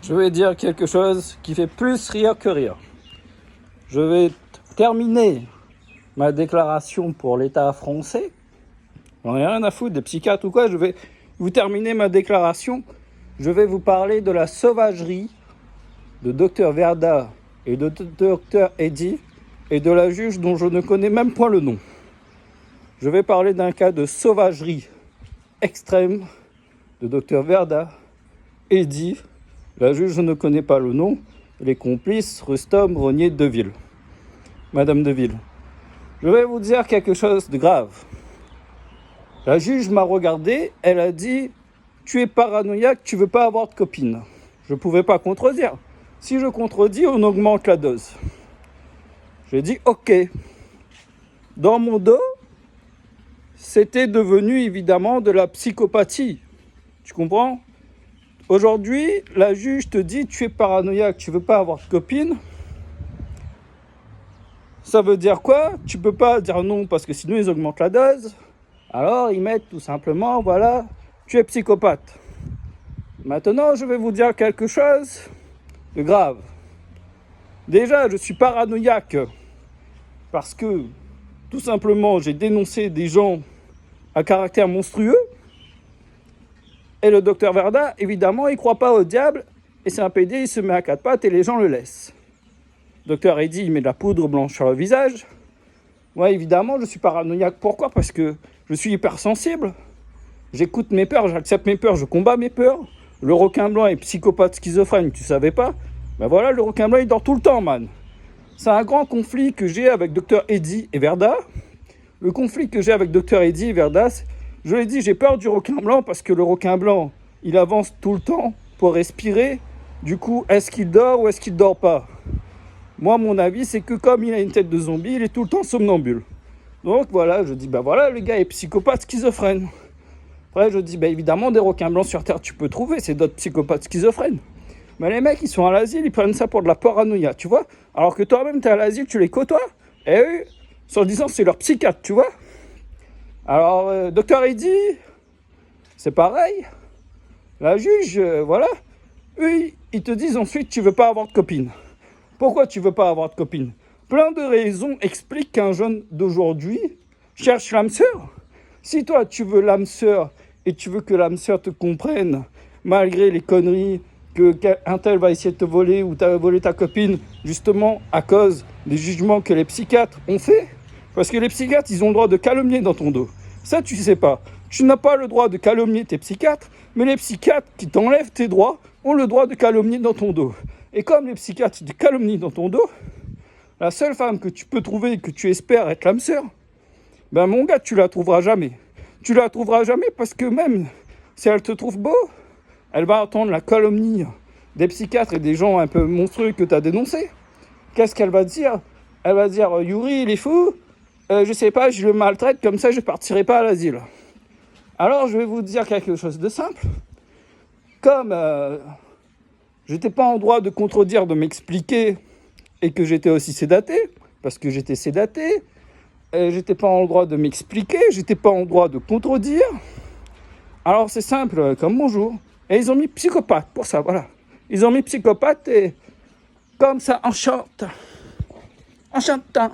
Je vais dire quelque chose qui fait plus rire que rire. Je vais terminer ma déclaration pour l'État français. J'en ai rien à foutre des psychiatres ou quoi. Je vais vous terminer ma déclaration. Je vais vous parler de la sauvagerie de Dr Verda et de Dr Eddy et de la juge dont je ne connais même point le nom. Je vais parler d'un cas de sauvagerie extrême de Dr Verda, Eddy, la juge je ne connais pas le nom, les complices Rustom, Rognier, Deville. Madame Deville, je vais vous dire quelque chose de grave. La juge m'a regardé, elle a dit « Tu es paranoïaque, tu veux pas avoir de copine ». Je ne pouvais pas contredire. Si je contredis, on augmente la dose. J'ai dit « Ok ». Dans mon dos, c'était devenu évidemment de la psychopathie. Tu comprends ? Aujourd'hui, la juge te dit « Tu es paranoïaque, tu veux pas avoir de copine ». Ça veut dire quoi ? Tu peux pas dire non parce que sinon ils augmentent la dose. Alors ils mettent tout simplement, voilà, tu es psychopathe. Maintenant, je vais vous dire quelque chose de grave. Déjà, je suis paranoïaque parce que, tout simplement, j'ai dénoncé des gens à caractère monstrueux. Et le docteur Verda, évidemment, il croit pas au diable. Et c'est un PD, il se met à quatre pattes et les gens le laissent. Docteur Eddy, il met de la poudre blanche sur le visage. Moi, évidemment, je suis paranoïaque. Pourquoi ? Parce que je suis hypersensible. J'écoute mes peurs, j'accepte mes peurs, je combats mes peurs. Le requin blanc est psychopathe schizophrène, tu savais pas ? Ben voilà, le requin blanc, il dort tout le temps, man. C'est un grand conflit que j'ai avec Dr Eddy et Verda. Le conflit que j'ai avec Dr Eddy et Verda, je l'ai dit, j'ai peur du requin blanc parce que le requin blanc, il avance tout le temps pour respirer. Du coup, est-ce qu'il dort ou est-ce qu'il dort pas ? Moi, mon avis, c'est que comme il a une tête de zombie, il est tout le temps somnambule. Donc voilà, je dis, ben voilà, le gars est psychopathe schizophrène. Après, je dis, ben évidemment, des requins blancs sur Terre, tu peux trouver, c'est d'autres psychopathes schizophrènes. Mais les mecs, ils sont à l'asile, ils prennent ça pour de la paranoïa, tu vois ? Alors que toi-même, t'es à l'asile, tu les côtoies. Et eux, en disant, c'est leur psychiatre, tu vois ? Alors, docteur Eddy, c'est pareil. La juge, voilà. Eux, ils te disent ensuite, tu veux pas avoir de copine. Pourquoi tu veux pas avoir de copine ? Plein de raisons expliquent qu'un jeune d'aujourd'hui cherche l'âme sœur. Si toi, tu veux l'âme sœur et tu veux que l'âme sœur te comprenne, malgré les conneries qu'un tel va essayer de te voler ou t'as volé ta copine, justement à cause des jugements que les psychiatres ont fait, parce que les psychiatres, ils ont le droit de calomnier dans ton dos. Ça, tu sais pas. Tu n'as pas le droit de calomnier tes psychiatres, mais les psychiatres qui t'enlèvent tes droits ont le droit de calomnier dans ton dos. Et comme les psychiatres te calomnient dans ton dos, la seule femme que tu peux trouver et que tu espères être l'âme sœur, ben mon gars, tu la trouveras jamais. Tu la trouveras jamais parce que même si elle te trouve beau, elle va entendre la calomnie des psychiatres et des gens un peu monstrueux que tu as dénoncés. Qu'est-ce qu'elle va dire ? Elle va dire « Yuri, il est fou, je sais pas, je le maltraite, comme ça je partirai pas à l'asile. » Alors je vais vous dire quelque chose de simple. Comme j'étais pas en droit de contredire, de m'expliquer, et que j'étais aussi sédaté, parce que j'étais sédaté, j'étais pas en droit de m'expliquer, j'étais pas en droit de contredire. Alors c'est simple, comme bonjour. Et ils ont mis psychopathe pour ça, voilà. Ils ont mis psychopathe et comme ça enchante. Enchantant.